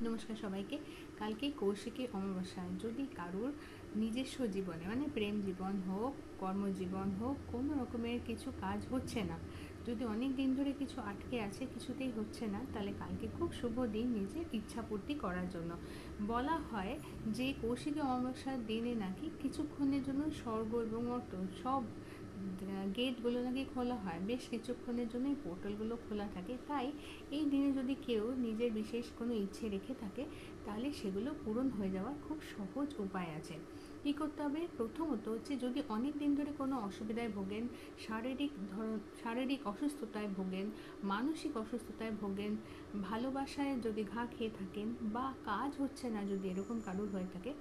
নমস্কার সবাইকে। কালকে কৌশিকী অমাবস্যায় যদি কারোর নিজস্ব জীবনে মানে প্রেম জীবন হোক, কর্মজীবন হোক, কোনো রকমের কিছু কাজ হচ্ছে না, যদি অনেক দিন ধরে কিছু আটকে আছে, কিছুতেই হচ্ছে না, তাহলে কালকে খুব শুভ দিন নিজের ইচ্ছাপূর্তি করার জন্য। বলা হয় যে কৌশিকী অমাবস্যার দিনে নাকি কিছুক্ষণের জন্য স্বর্গ এবং মর্ত সব গেটগুলো নাকি খোলা হয়, বেশ কিছুক্ষণের জন্য এই পোর্টালগুলো খোলা থাকে। তাই এই দিনে যদি কেউ নিজের বিশেষ কোনো ইচ্ছে রেখে থাকে, তাহলে সেগুলো পূরণ হয়ে যাওয়ার খুব সহজ উপায় আছে। কী করতে হবে? প্রথমত হচ্ছে, যদি অনেক দিন ধরে কোনো অসুবিধায় ভোগেন, শারীরিক অসুস্থতায় ভোগেন, মানসিক অসুস্থতায় ভোগেন, ভালোবাসায় যদি ঘা খেয়ে থাকেন, বা কাজ হচ্ছে না যদি এরকম কারোর হয়ে থাকে,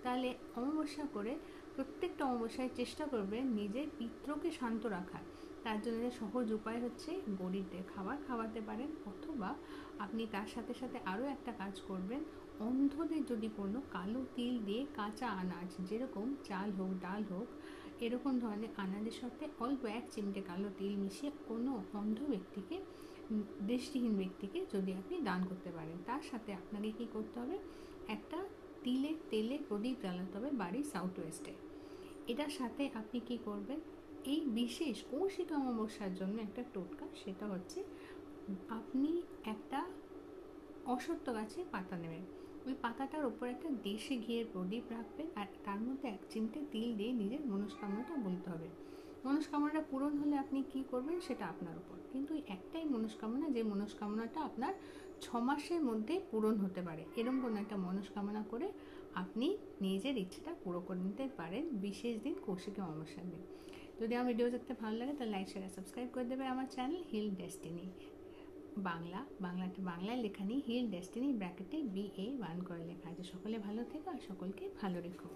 তাহলে অমাবস্যা করে প্রত্যেকটা অমাবস্যায় চেষ্টা করবেন নিজের পিত্রকে শান্ত রাখার। তার জন্য সহজ উপায় হচ্ছে গরিবদের খাবার খাওয়াতে পারেন, অথবা আপনি তার সাথে সাথে আরও একটা কাজ করবেন। অন্ধদের যদি কোনো কালো তিল দিয়ে কাঁচা আনাজ, যেরকম চাল হোক, ডাল হোক, এরকম ধরনের আনাজের সাথে অল্প 1 চিমটে কালো তিল মিশিয়ে কোনো অন্ধ ব্যক্তিকে, দৃষ্টিহীন ব্যক্তিকে যদি আপনি দান করতে পারেন। তার সাথে আপনাকে কী করতে হবে? একটা তিলের তেলে প্রদীপ জ্বালাতে হবে বাড়ির সাউথ ওয়েস্টে। এটার সাথে আপনি কি করবেন? এই বিশেষ কৌশিক অমাবস্যার জন্য একটা টোটকা, সেটা হচ্ছে আপনি একটা অশ্বত্থ গাছের পাতা নেবেন, ওই পাতাটার ওপর একটা দেশি ঘিয়ের প্রদীপ রাখবেন, আর তার মধ্যে 1 চিমটে তিল দিয়ে নিজের মনস্কামনাটা বলতে হবে। মনস্কামনাটা পূরণ হলে আপনি কি করবেন সেটা আপনার উপর, কিন্তু একটাই মনস্কামনা, যে মনস্কামনাটা আপনার 6 মাসের মধ্যে পূরণ হতে পারে, এরকম কোনো একটা মনস্কামনা করে আপনি নিজের ইচ্ছেটা পুরো করে নিতে পারেন বিশেষ দিন কৌশিকী অমাবস্যার দিন। যদি আমার ভিডিও দেখতে ভালো লাগে তাহলে লাইক, শেয়ার, সাবস্ক্রাইব করে দেবে আমার চ্যানেল হিল ডেস্টিনি বাংলায় লেখা নেই, হিল ডেস্টিনি ব্র্যাকেটে BA1 করে লেখা আছে। সকলে ভালো থেকো আর সকলকে ভালো রেখো।